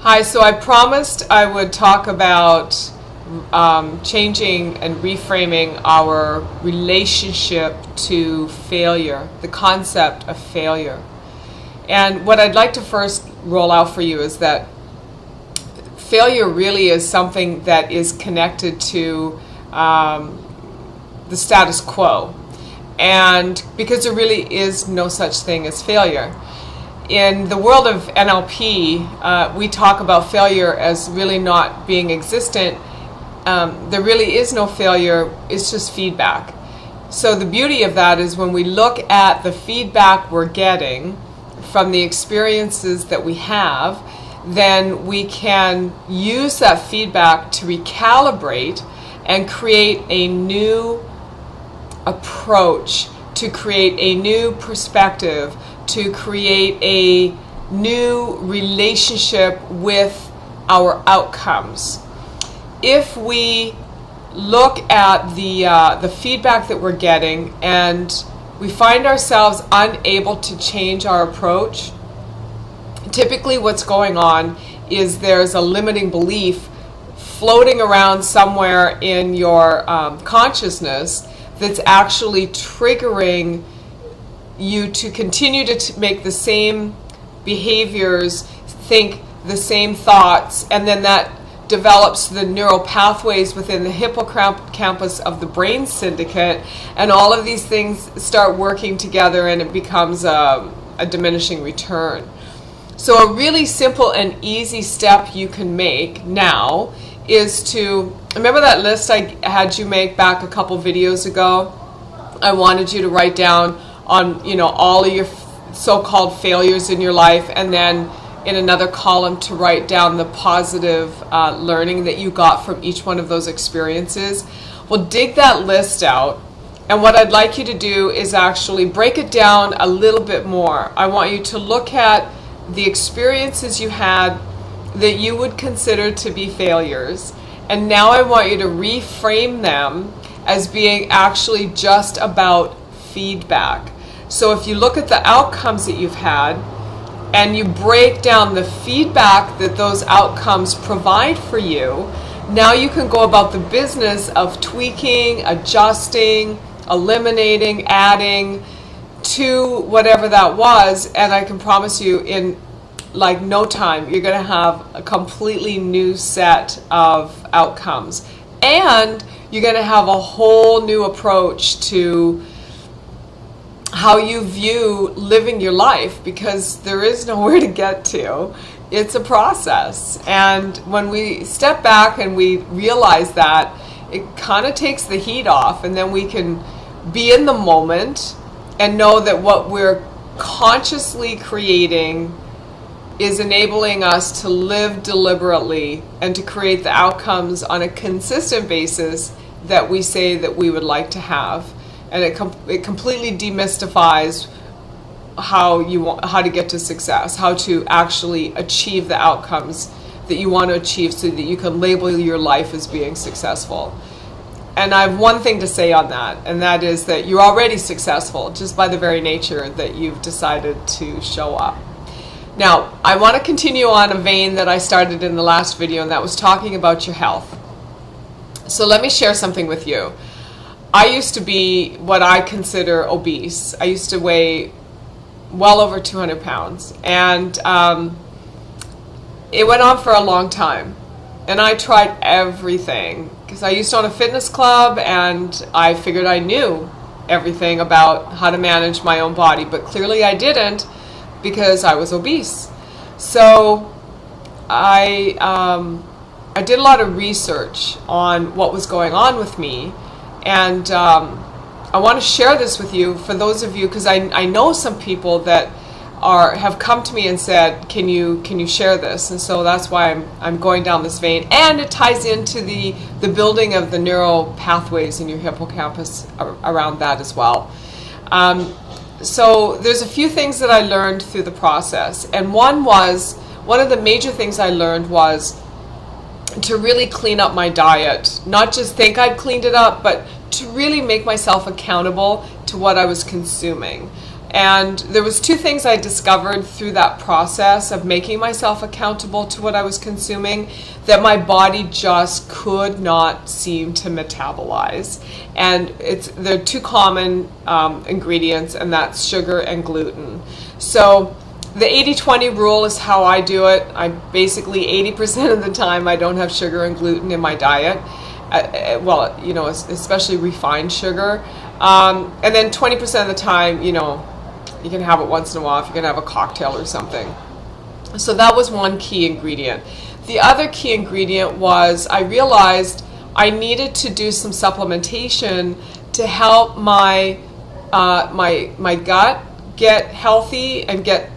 Hi, so I promised I would talk about changing and reframing our relationship to failure, the concept of failure. And what I'd like to first roll out for you is that failure really is something that is connected to the status quo. And because there really is no such thing as failure. In the world of NLP, we talk about failure as really not being existent. There really is no failure, it's just feedback. So the beauty of that is when we look at the feedback we're getting from the experiences that we have, then we can use that feedback to recalibrate and create a new approach, to create a new perspective, to create a new relationship with our outcomes. If we look at the feedback that we're getting and we find ourselves unable to change our approach, typically what's going on is there's a limiting belief floating around somewhere in your consciousness that's actually triggering you to continue to make the same behaviors, think the same thoughts, and then that develops the neural pathways within the hippocampus of the brain syndicate, and all of these things start working together and it becomes a diminishing return. So a really simple and easy step you can make now is to, remember that list I had you make back a couple videos ago? I wanted you to write down on all of your so-called failures in your life, and then in another column to write down the positive learning that you got from each one of those experiences. Well, dig that list out, and what I'd like you to do is actually break it down a little bit more. I want you to look at the experiences you had that you would consider to be failures, and now I want you to reframe them as being actually just about feedback. So if you look at the outcomes that you've had and you break down the feedback that those outcomes provide for you, now you can go about the business of tweaking, adjusting, eliminating, adding to whatever that was, and I can promise you in like no time you're going to have a completely new set of outcomes, and you're going to have a whole new approach to how you view living your life, because there is nowhere to get to. It's a process, and when we step back and we realize that, it kind of takes the heat off, and then we can be in the moment and know that what we're consciously creating is enabling us to live deliberately and to create the outcomes on a consistent basis that we say that we would like to have. And it completely demystifies how to get to success, how to actually achieve the outcomes that you want to achieve so that you can label your life as being successful. And I have one thing to say on that, and that is that you're already successful just by the very nature that you've decided to show up. Now, I want to continue on a vein that I started in the last video, and that was talking about your health. So let me share something with you. I used to be what I consider obese. I used to weigh well over 200 pounds, and it went on for a long time. And I tried everything, because I used to own a fitness club, and I figured I knew everything about how to manage my own body, but clearly I didn't, because I was obese. So I did a lot of research on what was going on with me, and I want to share this with you, for those of you, because I know some people that have come to me and said, can you share this? And so that's why I'm going down this vein, and it ties into the building of the neural pathways in your hippocampus around that as well. So there's a few things that I learned through the process, and one of the major things I learned was to really clean up my diet. Not just think I'd cleaned it up, but to really make myself accountable to what I was consuming. And there was two things I discovered through that process of making myself accountable to what I was consuming that my body just could not seem to metabolize. And they're two common ingredients, and that's sugar and gluten. So the 80-20 rule is how I do it. I basically 80% of the time I don't have sugar and gluten in my diet. Well, you know, especially refined sugar. And then 20% of the time, you know, you can have it once in a while if you're going to have a cocktail or something. So that was one key ingredient. The other key ingredient was I realized I needed to do some supplementation to help my my gut get healthy and get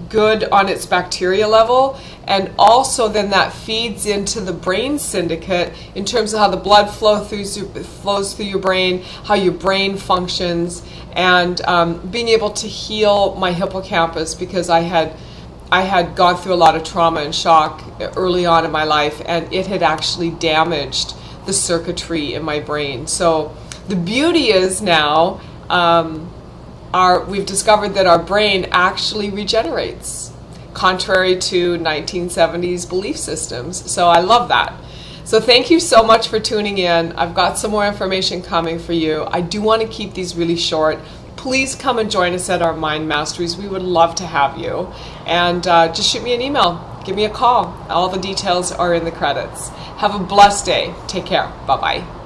good on its bacteria level, and also then that feeds into the brain syndicate in terms of how the blood flows through your brain, how your brain functions, and being able to heal my hippocampus, because I had gone through a lot of trauma and shock early on in my life, and it had actually damaged the circuitry in my brain. So the beauty is now we've discovered that our brain actually regenerates, contrary to 1970s belief systems. So I love that. So thank you so much for tuning in. I've got some more information coming for you. I do want to keep these really short. Please come and join us at our Mind Masteries. We would love to have you. And just shoot me an email. Give me a call. All the details are in the credits. Have a blessed day. Take care. Bye-bye.